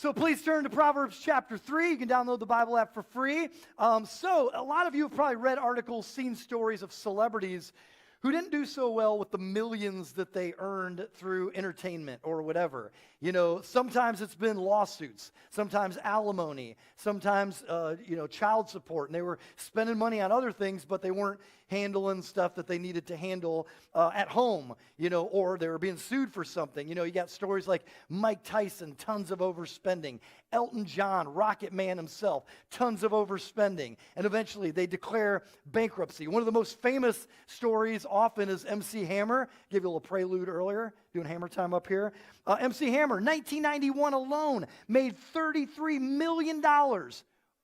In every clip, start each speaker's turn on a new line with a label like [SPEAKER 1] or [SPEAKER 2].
[SPEAKER 1] So please turn to Proverbs chapter 3. You can download the Bible app for free. So a lot of you have probably read articles, seen stories of celebrities who didn't do so well with the millions that they earned through entertainment or whatever. You know, sometimes it's been lawsuits, sometimes alimony, sometimes, child support. And they were spending money on other things, but they weren't handling stuff that they needed to handle at home, or they were being sued for something. You got stories like Mike Tyson, tons of overspending. Elton John, Rocket Man himself, tons of overspending. And eventually they declare bankruptcy. One of the most famous stories often is MC Hammer. Gave you a little prelude earlier, doing Hammer time up here. MC Hammer, 1991 alone, made $33 million.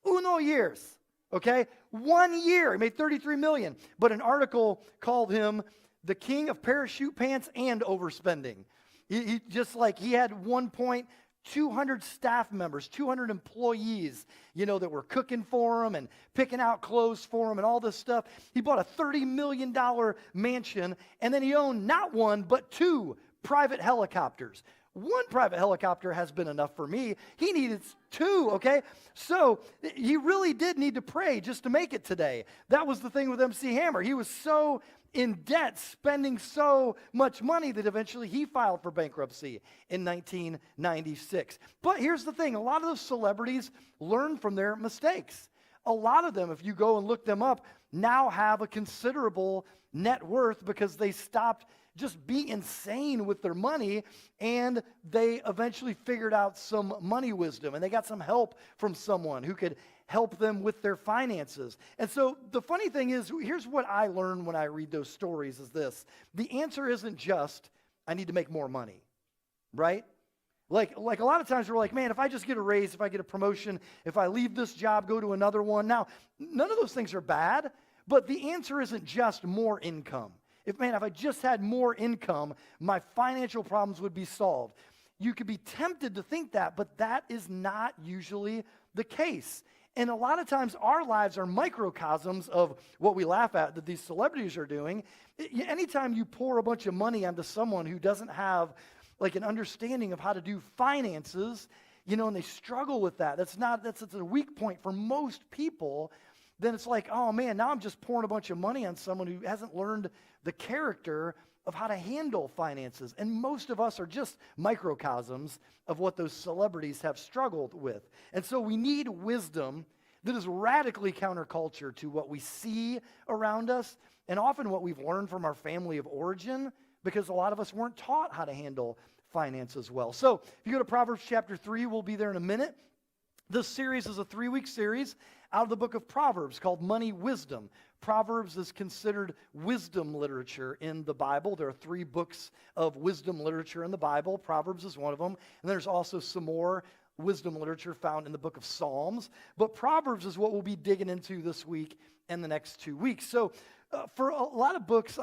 [SPEAKER 1] Uno years. Okay? 1 year, he made $33 million. But an article called him the king of parachute pants and overspending. He had 200 staff members, 200 employees, that were cooking for him and picking out clothes for him and all this stuff. He bought a $30 million mansion, and then he owned not one, but 2 private helicopters. 1 private helicopter has been enough for me. He needed 2, okay? So he really did need to pray just to make it today. That was the thing with MC Hammer. He was so in debt, spending so much money that eventually he filed for bankruptcy in 1996. But here's the thing. A lot of those celebrities learn from their mistakes. A lot of them, if you go and look them up, now have a considerable net worth because they stopped just being insane with their money, and they eventually figured out some money wisdom, and they got some help from someone who could help them with their finances. And so the funny thing is, here's what I learned when I read those stories is this. The answer isn't just, I need to make more money, right? Like a lot of times we're like, man, if I just get a raise, if I get a promotion, if I leave this job, go to another one. Now, none of those things are bad, but the answer isn't just more income. If I just had more income, my financial problems would be solved. You could be tempted to think that, but that is not usually the case. And a lot of times our lives are microcosms of what we laugh at that these celebrities are doing. Anytime you pour a bunch of money onto someone who doesn't have like an understanding of how to do finances, and they struggle with that. That's a weak point for most people. Then it's like, oh man, now I'm just pouring a bunch of money on someone who hasn't learned the character of how to handle finances. And most of us are just microcosms of what those celebrities have struggled with. And so we need wisdom that is radically counterculture to what we see around us and often what we've learned from our family of origin, because a lot of us weren't taught how to handle finances well. So if you go to Proverbs chapter 3, we'll be there in a minute. This series is a 3-week series out of the book of Proverbs called Money Wisdom. Proverbs is considered wisdom literature in the Bible. There are 3 books of wisdom literature in the Bible. Proverbs is one of them. And there's also some more wisdom literature found in the book of Psalms. But Proverbs is what we'll be digging into this week and the next 2 weeks. So for a lot of books,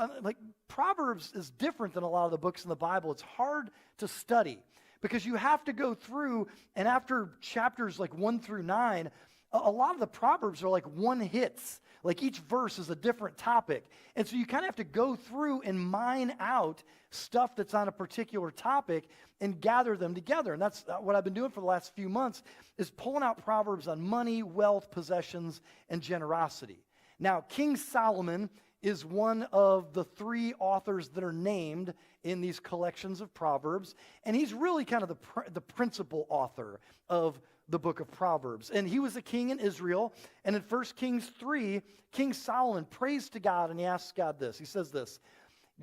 [SPEAKER 1] Proverbs is different than a lot of the books in the Bible. It's hard to study because you have to go through, and after chapters like 1 through 9, a lot of the Proverbs are like one hits. Like each verse is a different topic. And so you kind of have to go through and mine out stuff that's on a particular topic and gather them together. And that's what I've been doing for the last few months, is pulling out Proverbs on money, wealth, possessions, and generosity. Now, King Solomon is one of the 3 authors that are named in these collections of Proverbs. And he's really kind of the principal author of the book of Proverbs. And he was a king in Israel. And in 1 Kings 3, King Solomon prays to God and he asks God this. He says this,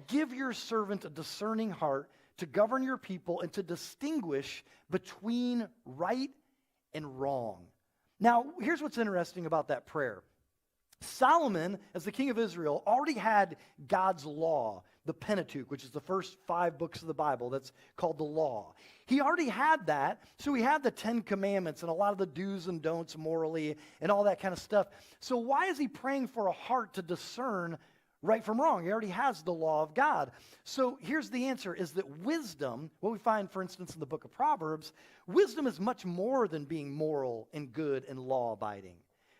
[SPEAKER 1] "Give your servant a discerning heart to govern your people and to distinguish between right and wrong." Now, here's what's interesting about that prayer. Solomon, as the king of Israel, already had God's law, the Pentateuch, which is the first 5 books of the Bible that's called the law. He already had that, so he had the 10 commandments and a lot of the do's and don'ts morally and all that kind of stuff. So why is he praying for a heart to discern right from wrong? He already has the law of God. So here's the answer, is that wisdom, what we find, for instance, in the book of Proverbs, wisdom is much more than being moral and good and law-abiding.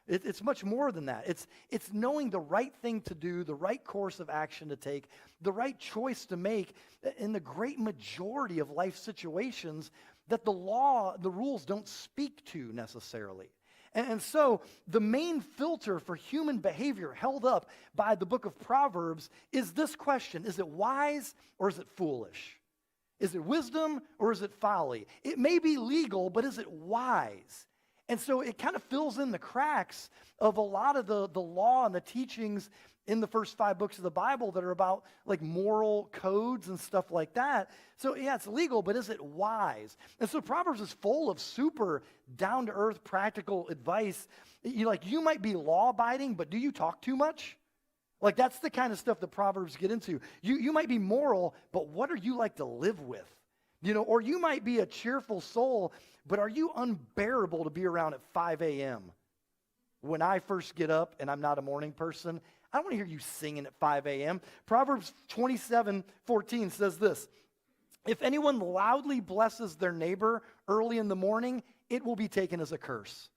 [SPEAKER 1] It's much more than that. It's knowing the right thing to do, the right course of action to take, the right choice to make in the great majority of life situations that the rules don't speak to necessarily. And so the main filter for human behavior held up by the book of Proverbs is this question: is it wise or is it foolish? Is it wisdom or is it folly? It may be legal, but is it wise? And so it kind of fills in the cracks of a lot of the law and the teachings in the first 5 books of the Bible that are about like moral codes and stuff like that. So yeah, it's legal, but is it wise? And so Proverbs is full of super down-to-earth practical advice. You might be law-abiding, but do you talk too much? Like, that's the kind of stuff that Proverbs get into. You might be moral, but what are you like to live with? Or you might be a cheerful soul, but are you unbearable to be around at 5 a.m.? When I first get up and I'm not a morning person, I don't want to hear you singing at 5 a.m. Proverbs 27:14 says this: if anyone loudly blesses their neighbor early in the morning, it will be taken as a curse.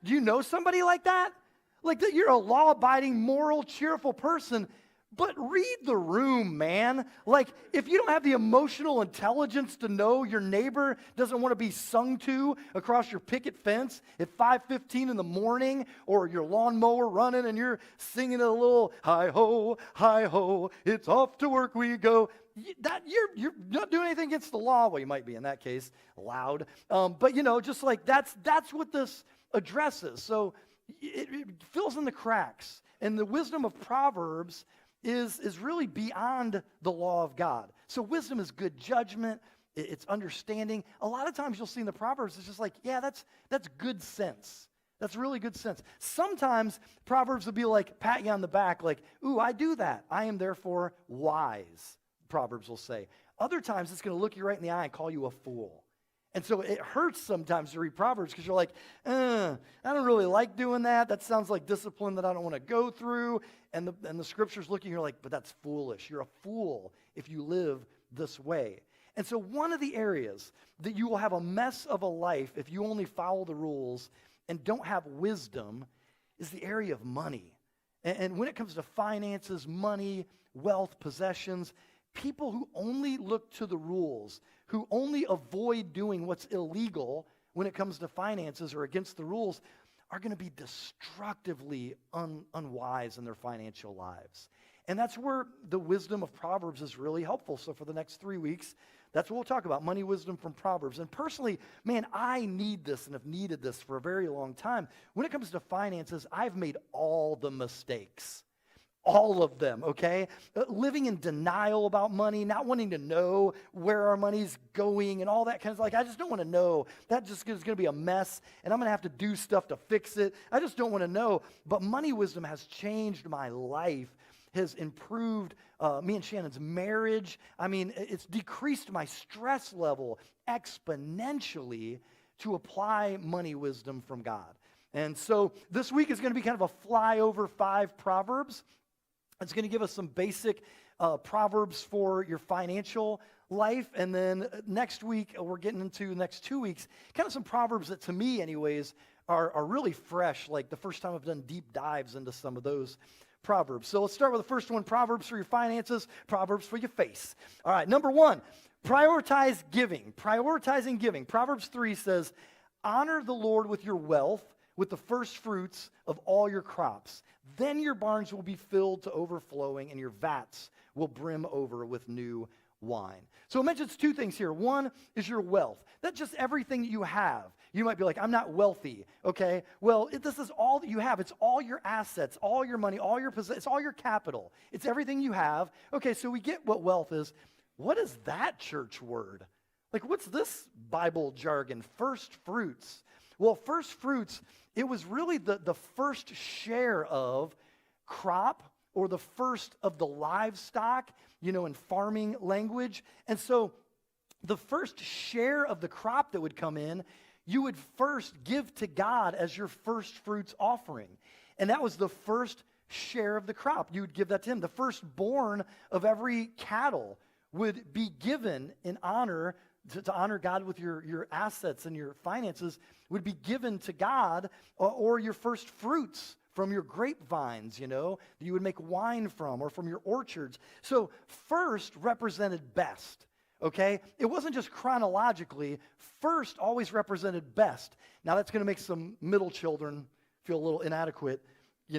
[SPEAKER 1] Do you know somebody like that? Like that you're a law-abiding, moral, cheerful person, but read the room, man. Like, if you don't have the emotional intelligence to know your neighbor doesn't want to be sung to across your picket fence at 5:15 in the morning, or your lawnmower running and you're singing a little hi ho, it's off to work we go. You're not doing anything against the law. Well, you might be in that case, loud. But just like that's what this addresses. So it fills in the cracks. And the wisdom of Proverbs is really beyond the law of God. So wisdom is good judgment, it's understanding. A lot of times you'll see in the Proverbs, it's just like, yeah, that's good sense. That's really good sense. Sometimes Proverbs will be like, pat you on the back, like, ooh, I do that. I am therefore wise, Proverbs will say. Other times it's going to look you right in the eye and call you a fool. And so it hurts sometimes to read Proverbs because you're like, I don't really like doing that. That sounds like discipline that I don't want to go through. And the scriptures look at you, you're like, but that's foolish. You're a fool if you live this way. And so one of the areas that you will have a mess of a life if you only follow the rules and don't have wisdom is the area of money. And when it comes to finances, money, wealth, possessions, people who only look to the rules, who only avoid doing what's illegal when it comes to finances or against the rules, are going to be destructively unwise in their financial lives. And that's where the wisdom of Proverbs is really helpful. So for the next 3 weeks, that's what we'll talk about, money wisdom from Proverbs. And personally, man, I need this and have needed this for a very long time. When it comes to finances, I've made all the mistakes. All of them, okay? Living in denial about money, not wanting to know where our money's going and all that kind of, like, I just don't want to know. That just is going to be a mess, and I'm going to have to do stuff to fix it. I just don't want to know. But money wisdom has changed my life, has improved me and Shannon's marriage. I mean, it's decreased my stress level exponentially to apply money wisdom from God. And so this week is going to be kind of a flyover 5 Proverbs. It's going to give us some basic Proverbs for your financial life. And then next week, we're getting into the next 2 weeks, kind of some Proverbs that to me anyways are really fresh, like the first time I've done deep dives into some of those Proverbs. So let's start with the first one, Proverbs for your finances, Proverbs for your face. All right, number 1, prioritize giving. Prioritizing giving. Proverbs 3 says, honor the Lord with your wealth, with the first fruits of all your crops. Then your barns will be filled to overflowing, and your vats will brim over with new wine. So it mentions 2 things here. One is your wealth. That's just everything that you have. You might be like, I'm not wealthy, okay? Well, this is all that you have. It's all your assets, all your money, all your possessions, it's all your capital. It's everything you have. Okay, so we get what wealth is. What is that church word? Like, what's this Bible jargon? First fruits. Well, first fruits, it was really the first share of crop or the first of the livestock, in farming language. And so the first share of the crop that would come in, you would first give to God as your first fruits offering. And that was the first share of the crop. You would give that to him. The firstborn of every cattle would be given in honor to honor God with your assets and your finances, would be given to God, or your first fruits from your grapevines, that you would make wine from, or from your orchards. So first represented best. okay? It wasn't just chronologically. First always represented best. Now that's going to make some middle children feel a little inadequate,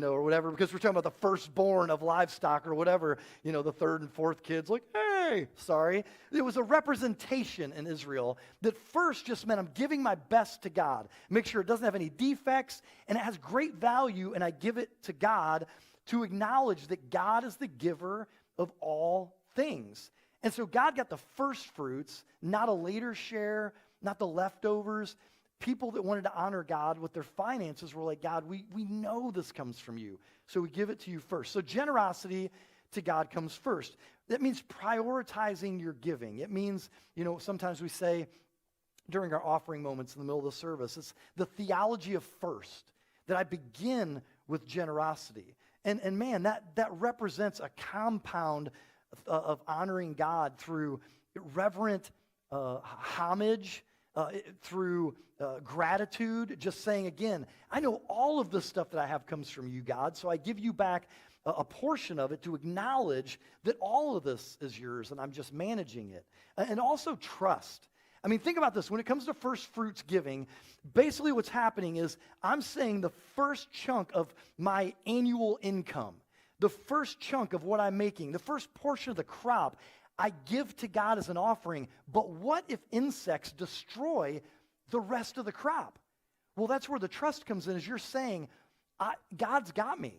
[SPEAKER 1] or whatever, because we're talking about the firstborn of livestock or whatever, the third and fourth kids, like, hey, sorry. It was a representation in Israel that first just meant I'm giving my best to God. Make sure it doesn't have any defects, and it has great value, and I give it to God to acknowledge that God is the giver of all things. And so God got the first fruits, not a later share, not the leftovers. People that wanted to honor God with their finances were like, God, we know this comes from you, so we give it to you first. So generosity to God comes first. That means prioritizing your giving. It means, sometimes we say during our offering moments in the middle of the service, it's the theology of first, that I begin with generosity. And man, that represents a compound of honoring God through reverent homage, through gratitude, just saying again, I know all of this stuff that I have comes from you, God, so I give you back a portion of it to acknowledge that all of this is yours and I'm just managing it. And also trust. I mean, think about this. When it comes to first fruits giving, basically what's happening is I'm saying the first chunk of my annual income, the first chunk of what I'm making, the first portion of the crop, I give to God as an offering. But what if insects destroy the rest of the crop? Well, that's where the trust comes in, is you're saying, God's got me.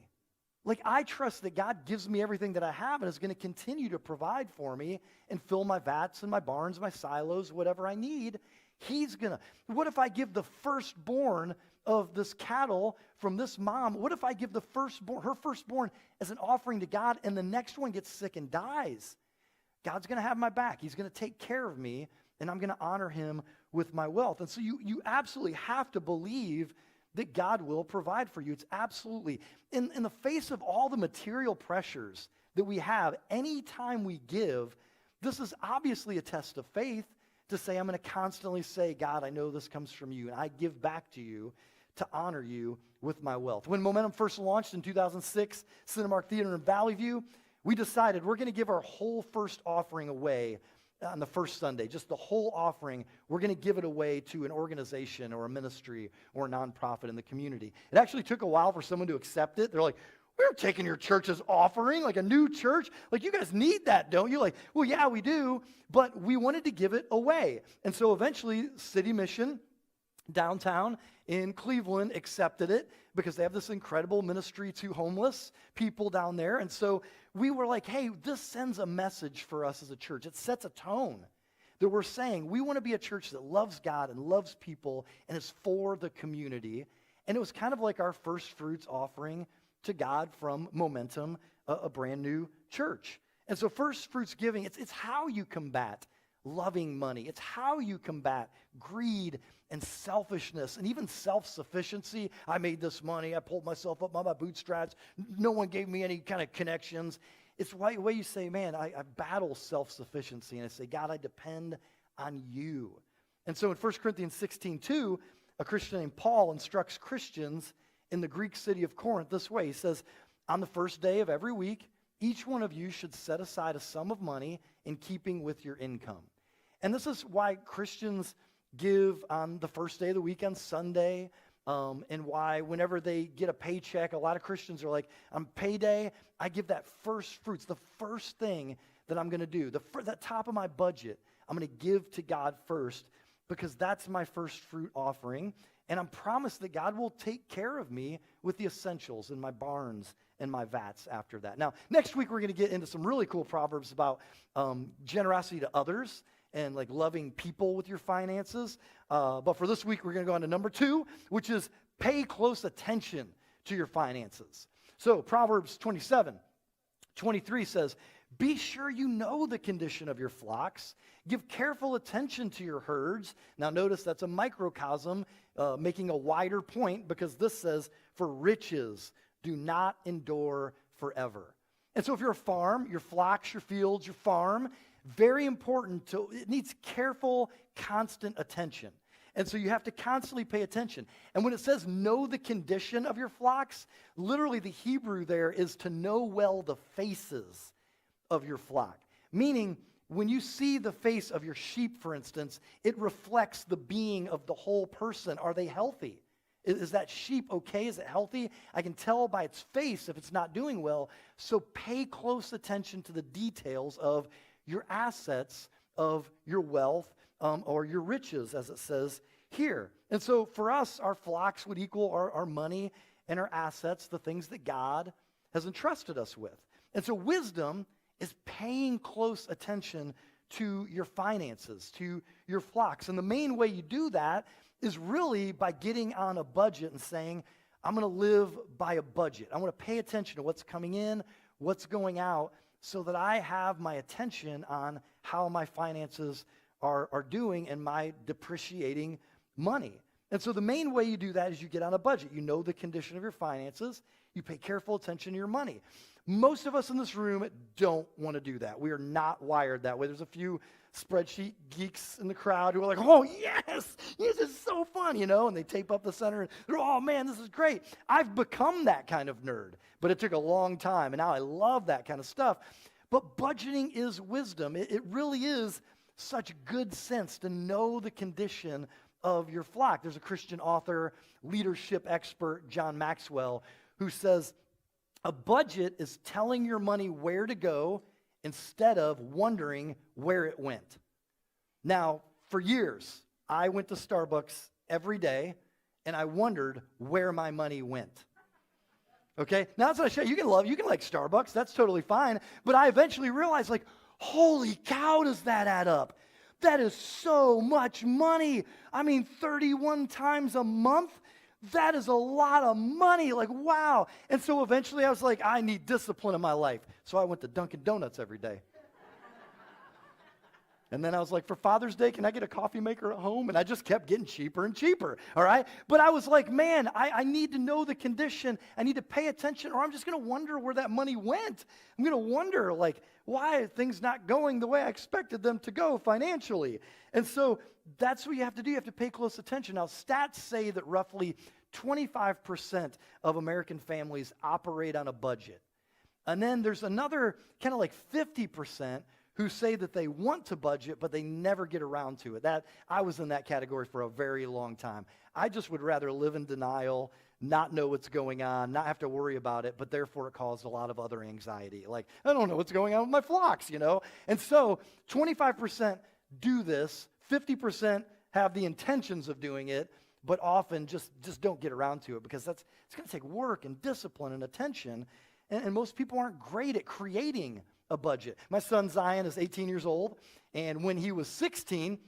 [SPEAKER 1] Like, I trust that God gives me everything that I have and is going to continue to provide for me and fill my vats and my barns, my silos, whatever I need. He's going to. What if I give the firstborn of this cattle from this mom? What if I give her firstborn as an offering to God, and the next one gets sick and dies? God's going to have my back. He's going to take care of me, and I'm going to honor him with my wealth. And so you absolutely have to believe that God will provide for you. It's absolutely, in the face of all the material pressures that we have, anytime we give, this is obviously a test of faith to say, I'm going to constantly say, God, I know this comes from you, and I give back to you to honor you with my wealth. When Momentum first launched in 2006, Cinemark Theater in Valley View, we decided we're going to give our whole first offering away on the first Sunday, just the whole offering. We're going to give it away to an organization or a ministry or a nonprofit in the community. It actually took a while for someone to accept it. They're like, we're taking your church's offering, like a new church. Like, you guys need that, don't you? Like, well, yeah, we do, but we wanted to give it away. And so eventually, City Mission downtown in Cleveland accepted it because they have this incredible ministry to homeless people down there. And so we were like, hey, this sends a message for us as a church. It sets a tone that we're saying we want to be a church that loves God and loves people and is for the community. And it was kind of like our first fruits offering to God from Momentum, a brand new church. And so first fruits giving, it's how you combat loving money. It's how you combat greed and selfishness and even self-sufficiency. I made this money. I pulled myself up by my bootstraps. No one gave me any kind of connections. It's the way you say, man, I battle self-sufficiency. And I say, God, I depend on you. And so in 1 Corinthians 16:2, a Christian named Paul instructs Christians in the Greek city of Corinth this way. He says, on the first day of every week, each one of you should set aside a sum of money in keeping with your income. And this is why Christians give on the first day of the week on Sunday, and why whenever they get a paycheck, a lot of Christians are like, on payday, I give that first fruits, the first thing that I'm going to do, the top of my budget, I'm going to give to God first because that's my first fruit offering. And I'm promised that God will take care of me with the essentials in my barns and my vats after that. Now, next week we're going to get into some really cool Proverbs about generosity to others and like loving people with your finances. But for this week, we're going to go on to number 2, which is pay close attention to your finances. So Proverbs 27:23 says, be sure you know the condition of your flocks. Give careful attention to your herds. Now notice that's a microcosm making a wider point, because this says, for riches do not endure forever. And so if you're a farm, your flocks, your fields, your farm, very important it needs careful, constant attention. And so you have to constantly pay attention. And when it says know the condition of your flocks, literally the Hebrew there is to know well the faces of your flock. Meaning, when you see the face of your sheep, for instance, it reflects the being of the whole person. Are they healthy? Is that sheep okay? Is it healthy? I can tell by its face if it's not doing well. So pay close attention to the details of your assets, of your wealth, or your riches, as it says here. And so for us, our flocks would equal our money and our assets, the things that God has entrusted us with. And so wisdom is paying close attention to your finances, to your flocks. And the main way you do that is really by getting on a budget and saying, I'm going to live by a budget. I want to pay attention to what's coming in, what's going out, so that I have my attention on how my finances are doing and my depreciating money. And so the main way you do that is you get on a budget. You know the condition of your finances. You pay careful attention to your money. Most of us in this room don't want to do that. We are not wired that way. There's a few spreadsheet geeks in the crowd who are like, oh, yes, this is so fun, and they tape up the center, and they're, oh, man, this is great. I've become that kind of nerd, but it took a long time, and now I love that kind of stuff. But budgeting is wisdom. It really is such good sense to know the condition of your flock. There's a Christian author, leadership expert, John Maxwell, who says, a budget is telling your money where to go instead of wondering where it went. Now, for years, I went to Starbucks every day, and I wondered where my money went. Okay? Now, that's what I show you. You can like Starbucks. That's totally fine. But I eventually realized, like, holy cow, does that add up? That is so much money. I mean, 31 times a month? That is a lot of money. Like, wow. And so eventually I was like, I need discipline in my life. So I went to Dunkin' Donuts every day. And then I was like, for Father's Day, can I get a coffee maker at home? And I just kept getting cheaper and cheaper, all right? But I was like, man, I need to know the condition. I need to pay attention, or I'm just going to wonder where that money went. I'm going to wonder, like, why are things not going the way I expected them to go financially? And so that's what you have to do. You have to pay close attention. Now, stats say that roughly 25% of American families operate on a budget. And then there's another kind of like 50% who say that they want to budget, but they never get around to it. I was in that category for a very long time. I just would rather live in denial, not know what's going on, not have to worry about it, but therefore it caused a lot of other anxiety. Like, I don't know what's going on with my flocks, And so 25% do this, 50% have the intentions of doing it, but often just don't get around to it because it's going to take work and discipline and attention. And most people aren't great at creating a budget. My son Zion is 18 years old, and when he was 16,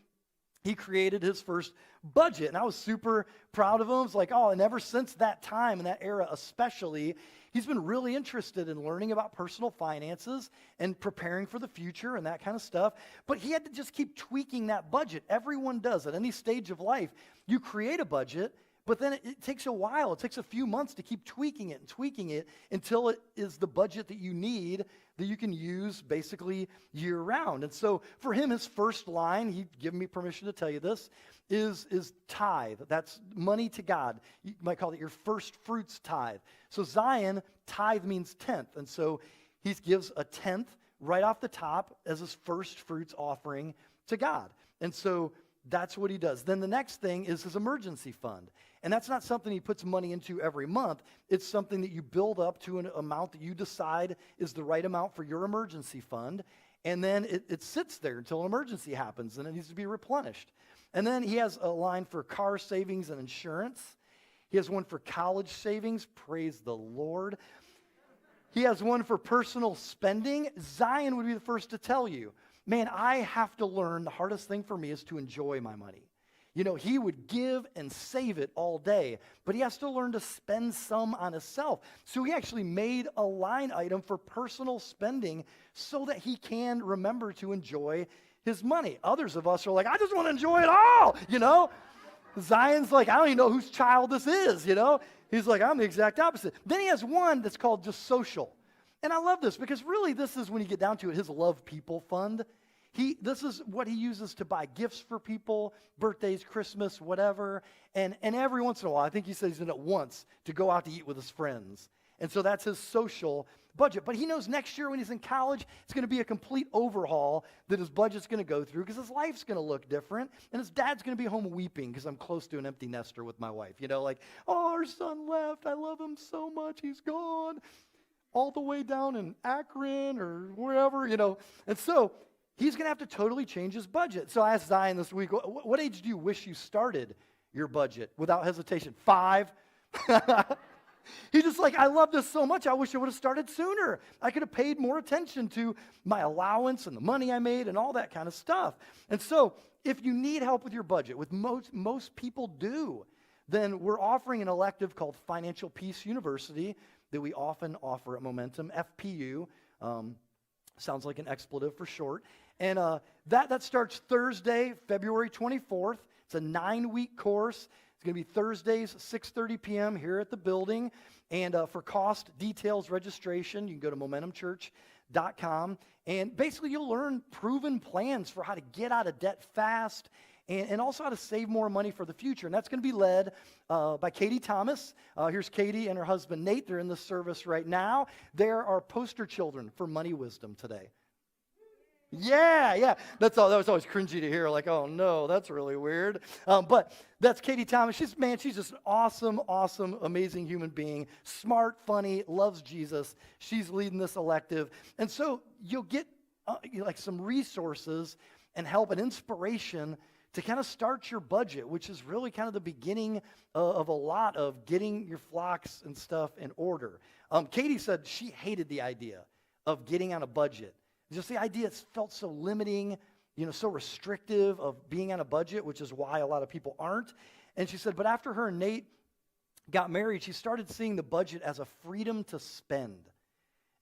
[SPEAKER 1] he created his first budget, and I was super proud of him. I was like, and ever since that time, in that era especially, he's been really interested in learning about personal finances and preparing for the future and that kind of stuff. But he had to just keep tweaking that budget. Everyone does at any stage of life. You create a budget, but then it takes a while. It takes a few months to keep tweaking it until it is the budget that you need that you can use basically year-round. And so for him, his first line, he'd given me permission to tell you this, is tithe. That's money to God. You might call it your first fruits tithe. So Zion, tithe means tenth. And so he gives a tenth right off the top as his first fruits offering to God. And so that's what he does. Then the next thing is his emergency fund. And that's not something he puts money into every month. It's something that you build up to an amount that you decide is the right amount for your emergency fund. And then it sits there until an emergency happens, and it needs to be replenished. And then he has a line for car savings and insurance. He has one for college savings. Praise the Lord. He has one for personal spending. Zion would be the first to tell you, man, I have to learn, the hardest thing for me is to enjoy my money. He would give and save it all day, but he has to learn to spend some on himself. So he actually made a line item for personal spending so that he can remember to enjoy his money. Others of us are like, I just want to enjoy it all, Zion's like, I don't even know whose child this is, He's like, I'm the exact opposite. Then he has one that's called just social. And I love this because really this is, when you get down to it, his love people fund. This is what he uses to buy gifts for people, birthdays, Christmas, whatever. And every once in a while, I think he says he's in it once, to go out to eat with his friends. And so that's his social budget. But he knows next year when he's in college, it's going to be a complete overhaul that his budget's going to go through because his life's going to look different. And his dad's going to be home weeping because I'm close to an empty nester with my wife. You know, like, oh, our son left. I love him so much. He's gone all the way down in Akron or wherever, you know. And so he's going to have to totally change his budget. So I asked Zion this week, what age do you wish you started your budget? Without hesitation, 5. He's just like, I love this so much, I wish I would have started sooner. I could have paid more attention to my allowance and the money I made and all that kind of stuff. And so if you need help with your budget, with most people do, then we're offering an elective called Financial Peace University that we often offer at Momentum, FPU. Sounds like an expletive for short. And that starts Thursday, February 24th. It's a 9-week course. It's going to be Thursdays, 6:30 p.m. here at the building. And for cost, details, registration, you can go to MomentumChurch.com. And basically, you'll learn proven plans for how to get out of debt fast and also how to save more money for the future. And that's going to be led by Katie Thomas. Here's Katie and her husband, Nate. They're in the service right now. They're our poster children for money wisdom today. Yeah. That was always cringy to hear, like, oh no, that's really weird. But that's Katie Thomas. She's just an awesome, amazing human being. Smart, funny, loves Jesus. She's leading this elective. And so you'll get like some resources and help and inspiration to kind of start your budget, which is really kind of the beginning of a lot of getting your flocks and stuff in order. Katie said she hated the idea of getting on a budget. Just the idea, it felt so limiting, so restrictive of being on a budget, which is why a lot of people aren't. And she said, but after her and Nate got married, she started seeing the budget as a freedom to spend.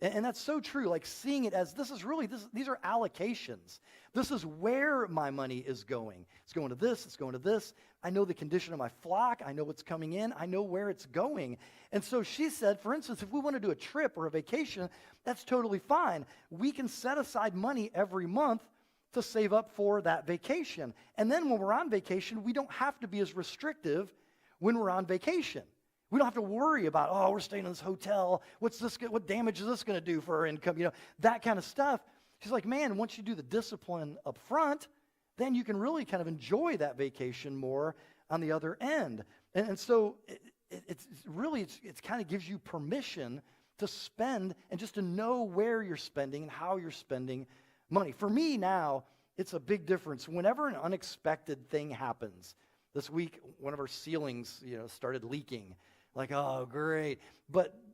[SPEAKER 1] And that's so true, like seeing it as these are allocations. This is where my money is going. It's going to this, it's going to this. I know the condition of my flock. I know what's coming in. I know where it's going. And so she said, for instance, if we want to do a trip or a vacation, that's totally fine. We can set aside money every month to save up for that vacation. And then when we're on vacation, we don't have to be as restrictive when we're on vacation. We don't have to worry about, oh, we're staying in this hotel. What damage is this going to do for our income? That kind of stuff. She's like, man, once you do the discipline up front, then you can really kind of enjoy that vacation more on the other end. And so it's kind of gives you permission to spend and just to know where you're spending and how you're spending money. For me now, it's a big difference. Whenever an unexpected thing happens, this week, one of our ceilings, started leaking. Like, oh, great.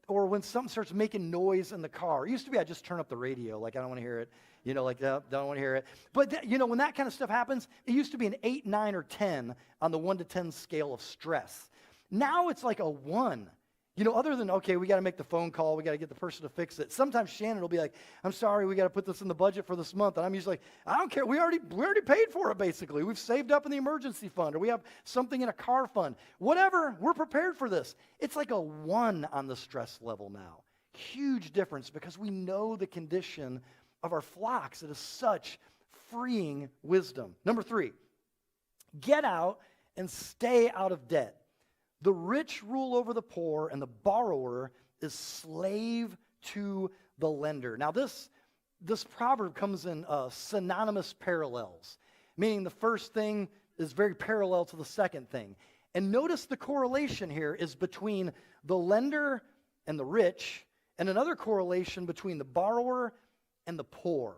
[SPEAKER 1] Or when something starts making noise in the car. It used to be I just turn up the radio, like I don't want to hear it. Don't want to hear it. But, when that kind of stuff happens, it used to be an 8, 9, or 10 on the 1 to 10 scale of stress. Now it's like a 1. Other than, okay, we got to make the phone call, we got to get the person to fix it. Sometimes Shannon will be like, I'm sorry, we got to put this in the budget for this month. And I'm usually like, I don't care, we already paid for it, basically. We've saved up in the emergency fund, or we have something in a car fund. Whatever, we're prepared for this. It's like a 1 on the stress level now. Huge difference because we know the condition of our flocks. It is such freeing wisdom. Number 3, get out and stay out of debt. The rich rule over the poor, and the borrower is slave to the lender. Now, this proverb comes in synonymous parallels, meaning the first thing is very parallel to the second thing. And notice the correlation here is between the lender and the rich, and another correlation between the borrower and the poor.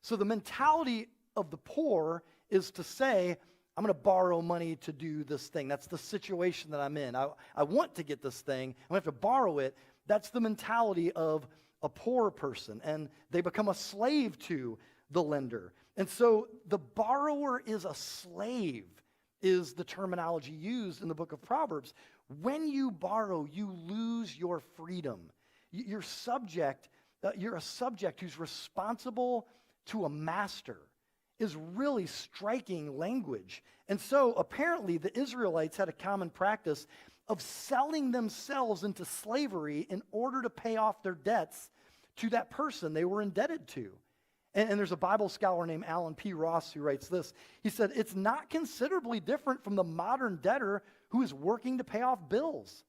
[SPEAKER 1] So the mentality of the poor is to say, I'm going to borrow money to do this thing. That's the situation that I'm in. I want to get this thing. I'm going to have to borrow it. That's the mentality of a poor person. And they become a slave to the lender. And so the borrower is a slave, is the terminology used in the book of Proverbs. When you borrow, you lose your freedom. You're a subject who's responsible to a master. Is really striking language. And so apparently the Israelites had a common practice of selling themselves into slavery in order to pay off their debts to that person they were indebted to. And there's a Bible scholar named Alan P. Ross who writes this. He said, it's not considerably different from the modern debtor who is working to pay off bills.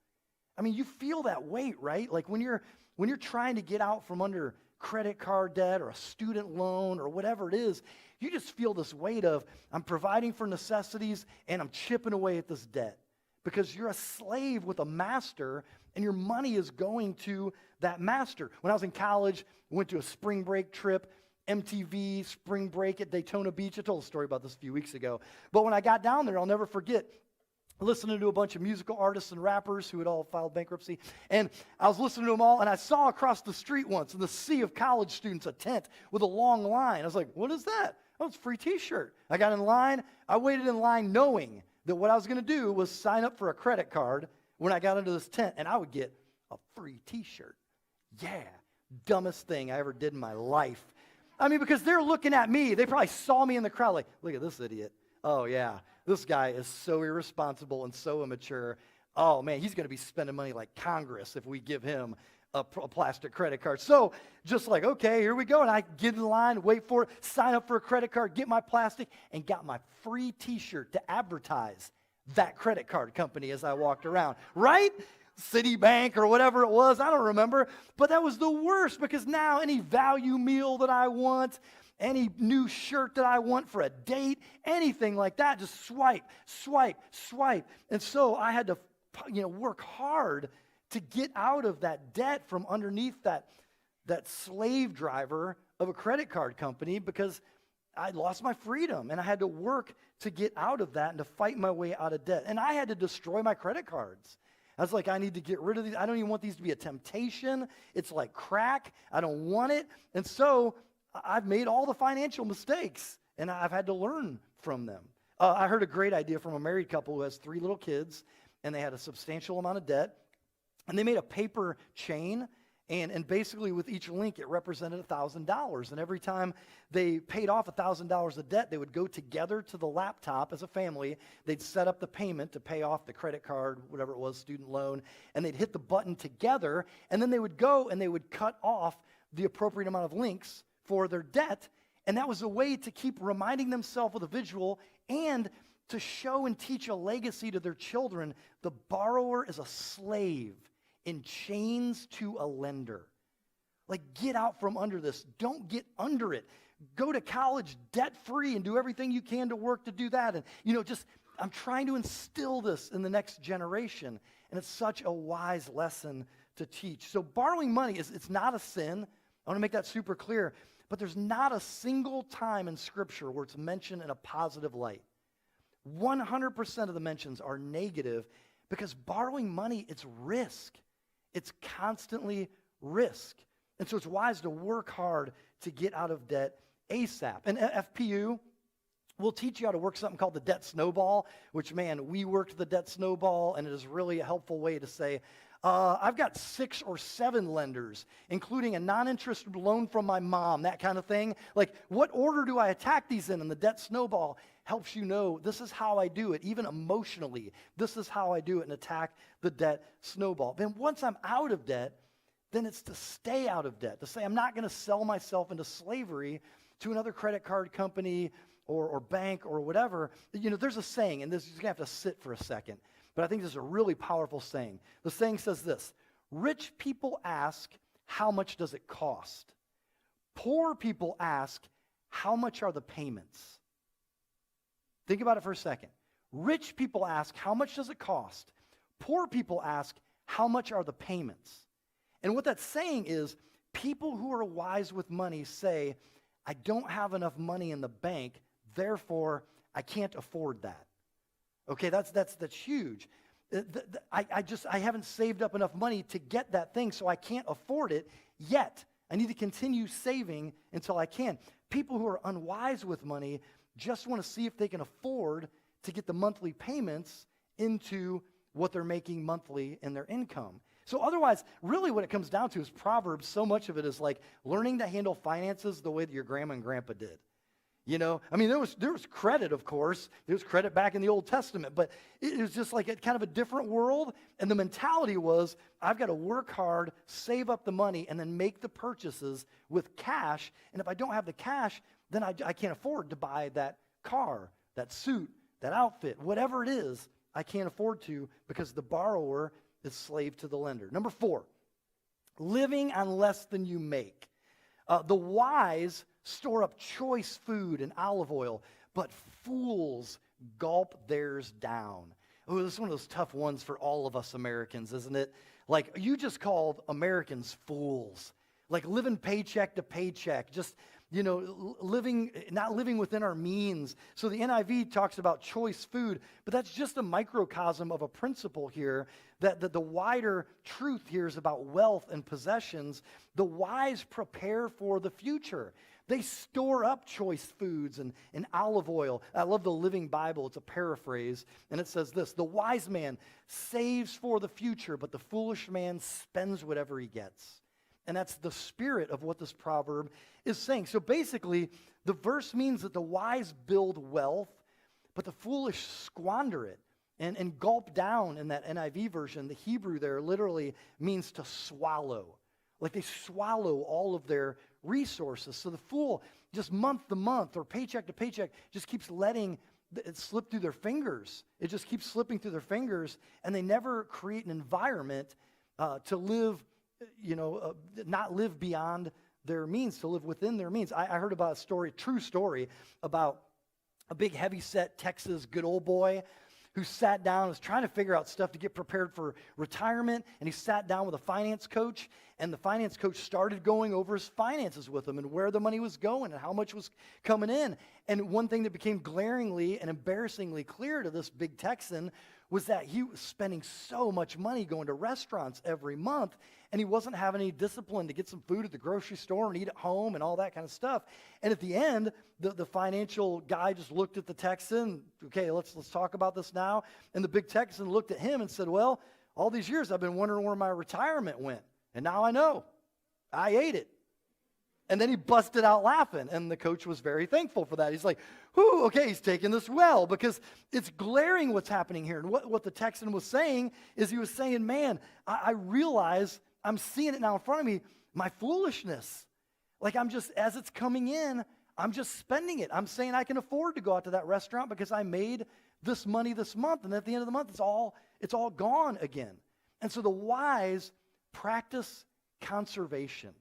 [SPEAKER 1] I mean, you feel that weight, right? Like when you're trying to get out from under credit card debt or a student loan or whatever it is, you just feel this weight of, I'm providing for necessities and I'm chipping away at this debt. Because you're a slave with a master and your money is going to that master. When I was in college, I went to a spring break trip, MTV spring break at Daytona Beach. I told a story about this a few weeks ago. But when I got down there, I'll never forget listening to a bunch of musical artists and rappers who had all filed bankruptcy. And I was listening to them all, and I saw across the street once in the sea of college students a tent with a long line. I was like, what is that? Oh, it's a free t-shirt. I got in line. I waited in line knowing that what I was going to do was sign up for a credit card when I got into this tent, and I would get a free t-shirt. Yeah, dumbest thing I ever did in my life. I mean, because they're looking at me. They probably saw me in the crowd like, look at this idiot. Oh, yeah, this guy is so irresponsible and so immature. Oh, man, he's going to be spending money like Congress if we give him a plastic credit card. So just like, okay, here we go. And I get in line, wait for it, sign up for a credit card, get my plastic, and got my free t-shirt to advertise that credit card company as I walked around, right? Citibank or whatever it was, I don't remember. But that was the worst because now any value meal that I want, any new shirt that I want for a date, anything like that, just swipe, swipe, swipe. And so I had to, work hard to get out of that debt from underneath that slave driver of a credit card company because I lost my freedom and I had to work to get out of that and to fight my way out of debt. And I had to destroy my credit cards. I was like, I need to get rid of these. I don't even want these to be a temptation. It's like crack. I don't want it. And so I've made all the financial mistakes and I've had to learn from them. I heard a great idea from a married couple who has 3 little kids and they had a substantial amount of debt. And they made a paper chain, and basically with each link, it represented $1,000. And every time they paid off $1,000 of debt, they would go together to the laptop as a family. They'd set up the payment to pay off the credit card, whatever it was, student loan, and they'd hit the button together, and then they would go and they would cut off the appropriate amount of links for their debt. And that was a way to keep reminding themselves of the visual and to show and teach a legacy to their children. The borrower is a slave in chains to a lender. Like, get out from under this. Don't get under it. Go to college debt-free and do everything you can to work to do that. And, I'm trying to instill this in the next generation. And it's such a wise lesson to teach. So borrowing money, it's not a sin. I want to make that super clear. But there's not a single time in Scripture where it's mentioned in a positive light. 100% of the mentions are negative because borrowing money, it's risk. It's constantly risk. And so it's wise to work hard to get out of debt ASAP. And FPU will teach you how to work something called the Debt Snowball, which, man, we worked the Debt Snowball, and it is really a helpful way to say, I've got 6 or 7 lenders, including a non-interest loan from my mom, that kind of thing. Like, what order do I attack these in? And the Debt Snowball helps you know this is how I do it, even emotionally. This is how I do it and attack the debt snowball. Then once I'm out of debt, then it's to stay out of debt, to say I'm not going to sell myself into slavery to another credit card company or bank or whatever. There's a saying, and this is going to have to sit for a second, but I think this is a really powerful saying. The saying says this: rich people ask, how much does it cost? Poor people ask, how much are the payments? Think about it for a second. Rich people ask, how much does it cost? Poor people ask, how much are the payments? And what that's saying is, people who are wise with money say, I don't have enough money in the bank, therefore I can't afford that. Okay, that's huge. I haven't saved up enough money to get that thing, so I can't afford it yet. I need to continue saving until I can. People who are unwise with money just want to see if they can afford to get the monthly payments into what they're making monthly in their income. So otherwise, really what it comes down to is Proverbs. So much of it is like learning to handle finances the way that your grandma and grandpa did. There was credit, of course. There was credit back in the Old Testament, but it was just like a kind of a different world. And the mentality was, I've got to work hard, save up the money, and then make the purchases with cash. And if I don't have the cash, then I can't afford to buy that car, that suit, that outfit, whatever it is, I can't afford to because the borrower is slave to the lender. Number 4, living on less than you make. The wise store up choice food and olive oil, but fools gulp theirs down. Oh, this is one of those tough ones for all of us Americans, isn't it? Like, you just called Americans fools. Like, living paycheck to paycheck, just, not living within our means. So the NIV talks about choice food, but that's just a microcosm of a principle here, that the wider truth here is about wealth and possessions. The wise prepare for the future. They store up choice foods and olive oil. I love the Living Bible. It's a paraphrase, and it says this: the wise man saves for the future, but the foolish man spends whatever he gets. And that's the spirit of what this proverb is saying. So basically, the verse means that the wise build wealth, but the foolish squander it and gulp down. In that NIV version, the Hebrew there literally means to swallow. Like, they swallow all of their resources. So the fool, just month to month or paycheck to paycheck, just keeps letting it slip through their fingers. It just keeps slipping through their fingers, and they never create an environment to live, not live beyond their means, to live within their means. I heard about a story, true story, about a big heavy-set Texas good old boy who sat down, was trying to figure out stuff to get prepared for retirement, and he sat down with a finance coach, and the finance coach started going over his finances with him and where the money was going and how much was coming in. And one thing that became glaringly and embarrassingly clear to this big Texan was that he was spending so much money going to restaurants every month, and he wasn't having any discipline to get some food at the grocery store and eat at home and all that kind of stuff. And at the end, the financial guy just looked at the Texan. Okay, let's talk about this now. And the big Texan looked at him and said, well, all these years I've been wondering where my retirement went, and now I know. I ate it. And then he busted out laughing, and the coach was very thankful for that. He's like, whew, okay, he's taking this well, because it's glaring what's happening here. And what the Texan was saying is, he was saying, man, I realize, I'm seeing it now in front of me, my foolishness. Like, I'm just, as it's coming in, I'm just spending it. I'm saying I can afford to go out to that restaurant because I made this money this month, and at the end of the month, it's all gone again. And so the wise practice conservation.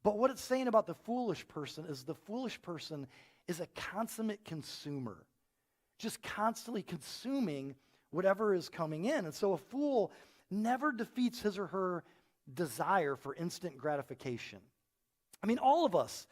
[SPEAKER 1] But what it's saying about the foolish person is, the foolish person is a consummate consumer, just constantly consuming whatever is coming in. And so a fool never defeats his or her desire for instant gratification. I mean, all of us,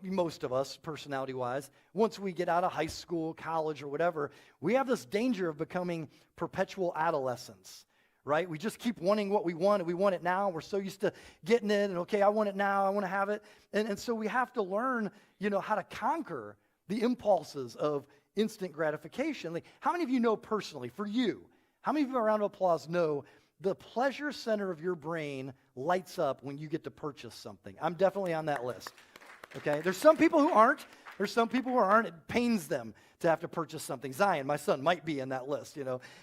[SPEAKER 1] most of us, personality-wise, once we get out of high school, college, or whatever, we have this danger of becoming perpetual adolescents. Right? We just keep wanting what we want, and we want it now. We're so used to getting it, and okay, I want it now, I want to have it. And so we have to learn, how to conquer the impulses of instant gratification. Like, how many of you know personally, for you, how many of you, a round of applause, know the pleasure center of your brain lights up when you get to purchase something? I'm definitely on that list. Okay? There's some people who aren't. There's some people who aren't. It pains them to have to purchase something. Zion, my son, might be in that list,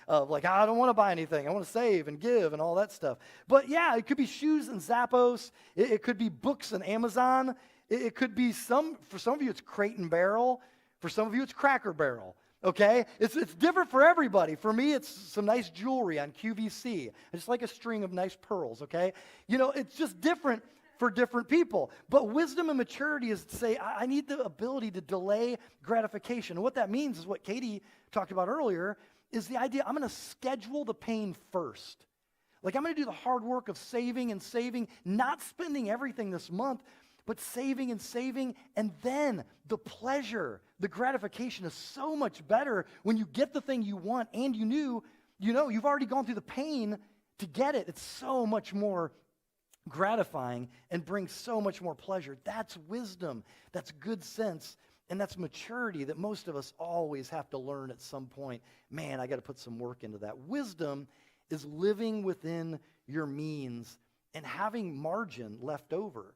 [SPEAKER 1] of like, I don't want to buy anything. I want to save and give and all that stuff. But yeah, it could be shoes and Zappos. It could be books and Amazon. It could be for some of you, it's Crate and Barrel. For some of you, it's Cracker Barrel. Okay? It's different for everybody. For me, it's some nice jewelry on QVC. I just like a string of nice pearls, okay? It's just different for different people. But wisdom and maturity is to say, I need the ability to delay gratification. And what that means is what Katie talked about earlier, is the idea, I'm going to schedule the pain first. Like, I'm going to do the hard work of saving and saving, not spending everything this month, but saving and saving, and then the pleasure, the gratification is so much better when you get the thing you want, and you've already gone through the pain to get it. It's so much more gratifying and brings so much more pleasure. That's wisdom. That's good sense. And that's maturity that most of us always have to learn at some point. Man, I got to put some work into that. Wisdom is living within your means and having margin left over.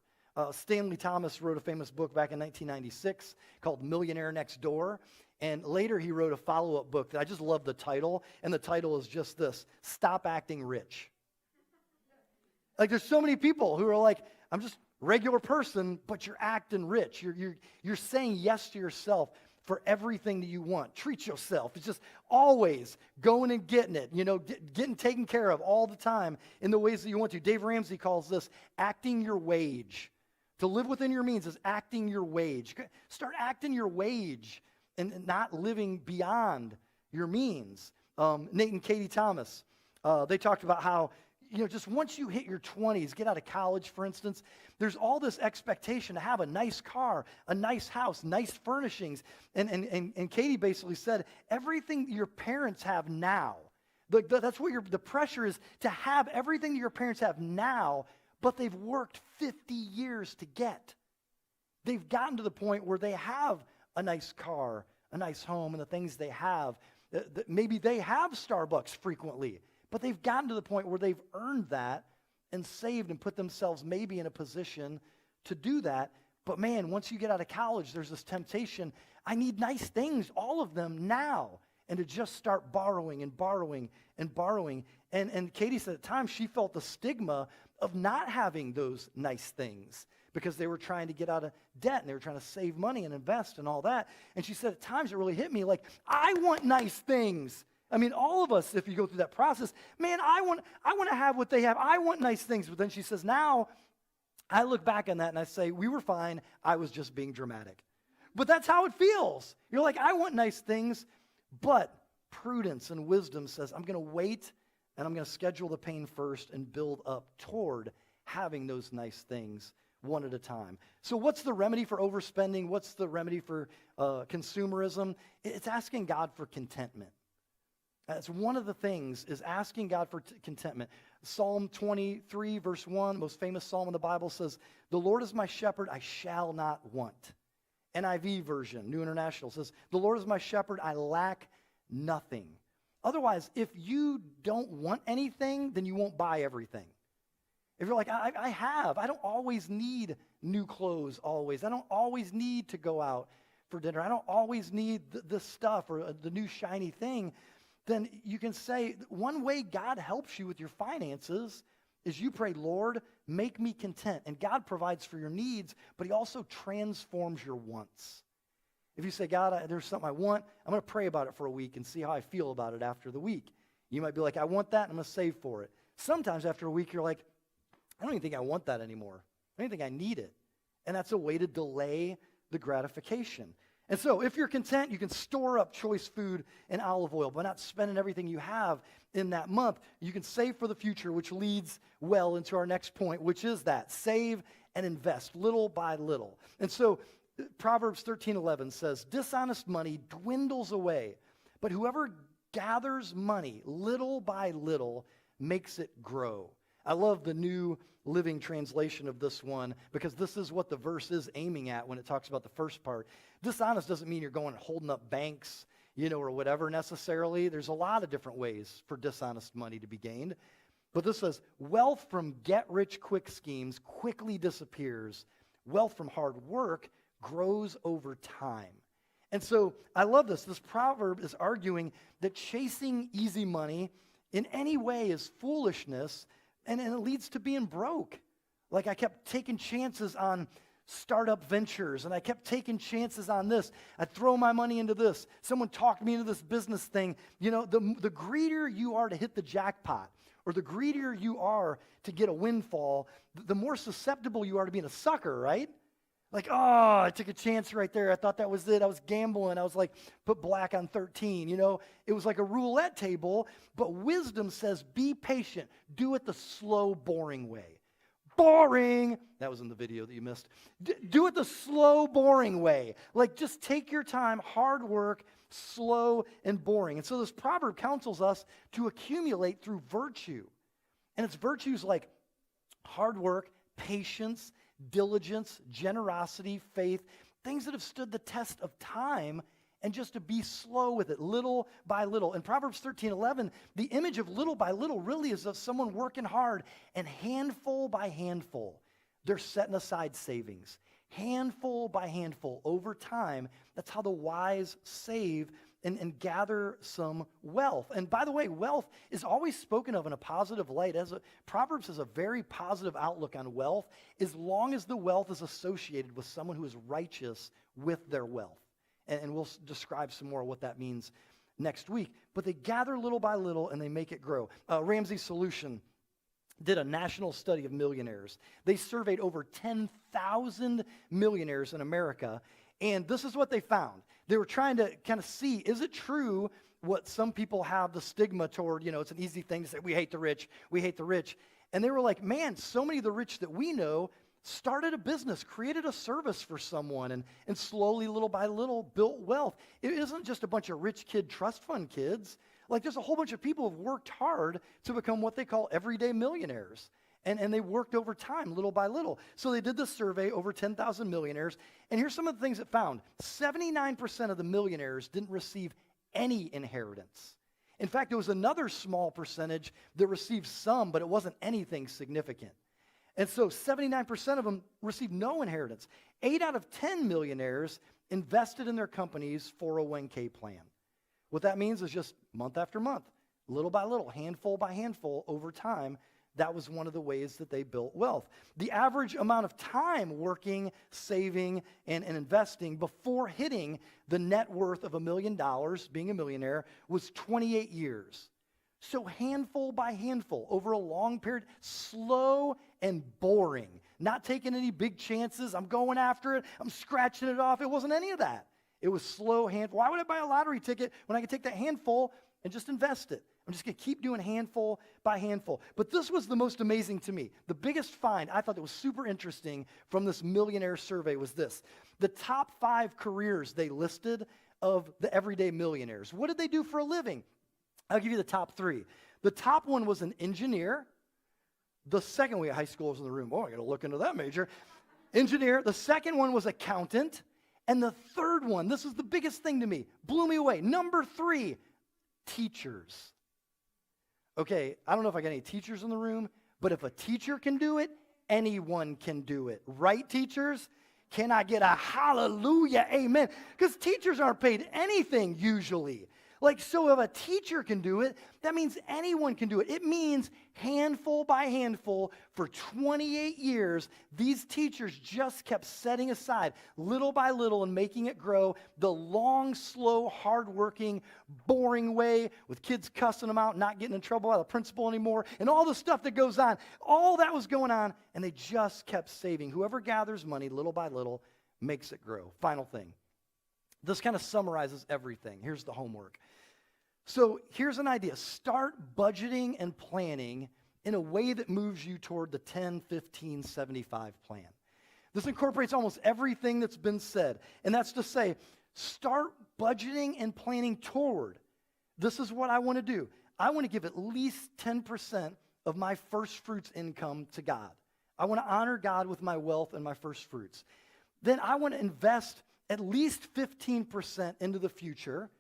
[SPEAKER 1] Stanley Thomas wrote a famous book back in 1996 called Millionaires Next Door. And later he wrote a follow-up book that I just love the title. And the title is just this: Stop Acting Rich. Like, there's so many people who are like, I'm just a regular person, but you're acting rich. You're saying yes to yourself. for everything that you want. Treat yourself. It's just always going and getting it, getting taken care of all the time in the ways that you want to. Dave Ramsey calls this acting your wage. To live within your means is acting your wage. Start acting your wage and not living beyond your means. Nate and Katie Thomas, they talked about how, just once you hit your 20s, get out of college, for instance, there's all this expectation to have a nice car, a nice house, nice furnishings. And Katie basically said, everything your parents have now, that's what the pressure is, to have everything that your parents have now, but they've worked 50 years to get. They've gotten to the point where they have a nice car, a nice home, and the things they have. Maybe they have Starbucks frequently, but they've gotten to the point where they've earned that and saved and put themselves maybe in a position to do that. But man, once you get out of college, there's this temptation. I need nice things, all of them now, and to just start borrowing and borrowing and borrowing. And Katie said at times she felt the stigma of not having those nice things because they were trying to get out of debt and they were trying to save money and invest and all that. And she said at times it really hit me like, I want nice things. I mean, all of us, if you go through that process, man, I want to have what they have. I want nice things. But then she says, now I look back on that and I say, we were fine. I was just being dramatic. But that's how it feels. You're like, I want nice things, but prudence and wisdom says, I'm going to wait and I'm going to schedule the pain first and build up toward having those nice things one at a time. So what's the remedy for overspending? What's the remedy for consumerism? It's asking God for contentment. That's one of the things, is asking God for contentment. Psalm 23, verse 1, most famous psalm in the Bible says, the Lord is my shepherd, I shall not want. NIV version, New International, says, the Lord is my shepherd, I lack nothing. Otherwise, if you don't want anything, then you won't buy everything. If you're like, I don't always need new clothes always. I don't always need to go out for dinner. I don't always need this stuff or the new shiny thing. Then you can say, one way God helps you with your finances is you pray, Lord, make me content. And God provides for your needs, but he also transforms your wants. If you say, God, there's something I want, I'm going to pray about it for a week and see how I feel about it after the week. You might be like, I want that, and I'm going to save for it. Sometimes after a week, you're like, I don't even think I want that anymore. I don't even think I need it. And that's a way to delay the gratification. And so if you're content, you can store up choice food and olive oil by not spending everything you have in that month. You can save for the future, which leads well into our next point, which is that save and invest little by little. And so Proverbs 13:11 says, dishonest money dwindles away, but whoever gathers money little by little makes it grow. I love the New Living Translation of this one because this is what the verse is aiming at when it talks about the first part. Dishonest doesn't mean you're going and holding up banks, or whatever necessarily. There's a lot of different ways for dishonest money to be gained. But this says, wealth from get-rich-quick schemes quickly disappears. Wealth from hard work grows over time. And so I love this. This proverb is arguing that chasing easy money in any way is foolishness, and it leads to being broke. Like I kept taking chances on startup ventures, and I kept taking chances on this. I'd throw my money into this. Someone talked me into this business thing. The greedier you are to hit the jackpot, or the greedier you are to get a windfall, the more susceptible you are to being a sucker, right? Like, oh, I took a chance right there. I thought that was it. I was gambling. I was like, put black on 13. It was like a roulette table. But wisdom says, be patient. Do it the slow, boring way. Boring. That was in the video that you missed. Do it the slow, boring way. Like, just take your time, hard work, slow and boring. And so this proverb counsels us to accumulate through virtue. And it's virtues like hard work, patience, diligence, generosity, faith, things that have stood the test of time, and just to be slow with it, little by little. In Proverbs 13:11, the image of little by little really is of someone working hard, and handful by handful, they're setting aside savings. Handful by handful, over time, that's how the wise save and gather some wealth. And by the way, wealth is always spoken of in a positive light. Proverbs has a very positive outlook on wealth, as long as the wealth is associated with someone who is righteous with their wealth. and we'll describe some more what that means next week. But they gather little by little, and they make it grow. Ramsey's Solution did a national study of millionaires. They surveyed over 10,000 millionaires in America, and this is what they found. They were trying to kind of see, is it true what some people have the stigma toward, it's an easy thing to say, we hate the rich, we hate the rich. And they were like, man, so many of the rich that we know started a business, created a service for someone, and slowly, little by little, built wealth. It isn't just a bunch of rich kid trust fund kids. Like, there's a whole bunch of people who've worked hard to become what they call everyday millionaires. And they worked over time, little by little. So they did this survey, over 10,000 millionaires. And here's some of the things it found. 79% of the millionaires didn't receive any inheritance. In fact, there was another small percentage that received some, but it wasn't anything significant. And so 79% of them received no inheritance. 8 out of 10 millionaires invested in their company's 401k plan. What that means is just month after month, little by little, handful by handful, over time, that was one of the ways that they built wealth. The average amount of time working, saving, and investing before hitting the net worth of $1 million, being a millionaire, was 28 years. So handful by handful, over a long period, slow and boring. Not taking any big chances. I'm going after it. I'm scratching it off. It wasn't any of that. It was slow handful. Why would I buy a lottery ticket when I could take that handful and just invest it? I'm just going to keep doing handful by handful. But this was the most amazing to me. The biggest find I thought that was super interesting from this millionaire survey was this. The top 5 careers they listed of the everyday millionaires. What did they do for a living? I'll give you the top 3. The top one was an engineer. The second, we had high schoolers in the room. Oh, I got to look into that major. Engineer. The second one was accountant. And the third one, this is the biggest thing to me, blew me away. Number 3, teachers. Okay, I don't know if I got any teachers in the room, but if a teacher can do it, anyone can do it. Right, teachers? Can I get a hallelujah, amen? Because teachers aren't paid anything usually. Like, so if a teacher can do it, that means anyone can do it. It means handful by handful for 28 years, these teachers just kept setting aside little by little and making it grow the long, slow, hardworking, boring way with kids cussing them out, not getting in trouble by the principal anymore, and all the stuff that goes on. All that was going on, and they just kept saving. Whoever gathers money little by little makes it grow. Final thing. This kind of summarizes everything. Here's the homework. So here's an idea. Start budgeting and planning in a way that moves you toward the 10, 15, 75 plan. This incorporates almost everything that's been said. And that's to say, start budgeting and planning toward. This is what I want to do. I want to give at least 10% of my first fruits income to God. I want to honor God with my wealth and my first fruits. Then I want to invest at least 15% into the future,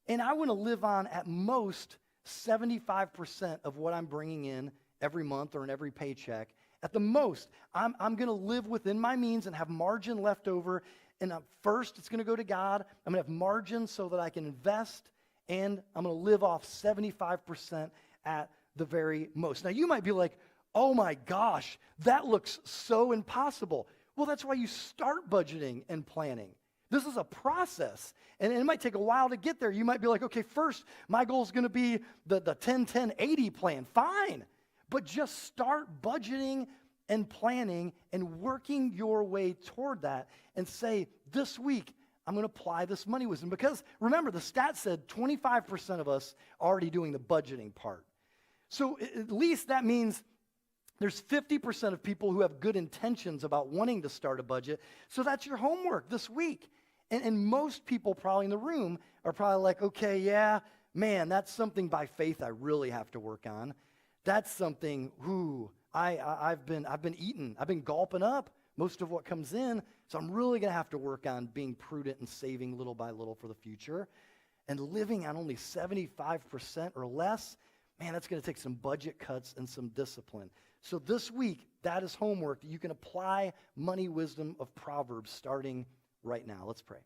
[SPEAKER 1] and I want to live on at most 75% of what I'm bringing in every month or in every paycheck. At the most, I'm going to live within my means and have margin left over, and first it's going to go to God. I'm going to have margin so that I can invest, and I'm going to live off 75% at the very most. Now, you might be like, oh my gosh, that looks so impossible. Well, that's why you start budgeting and planning. This is a process, and it might take a while to get there. You might be like, okay, first, my goal is going to be the 10-10-80 plan. Fine, but just start budgeting and planning and working your way toward that and say, this week, I'm going to apply this money wisdom. Because remember, the stat said 25% of us are already doing the budgeting part. So at least that means there's 50% of people who have good intentions about wanting to start a budget. So that's your homework this week. And most people probably in the room are probably like, okay, yeah, man, that's something by faith I really have to work on. That's something, I've been eating. I've been gulping up most of what comes in. So I'm really going to have to work on being prudent and saving little by little for the future. And living on only 75% or less, man, that's going to take some budget cuts and some discipline. So this week, that is homework that you can apply money wisdom of Proverbs starting right now. Let's pray.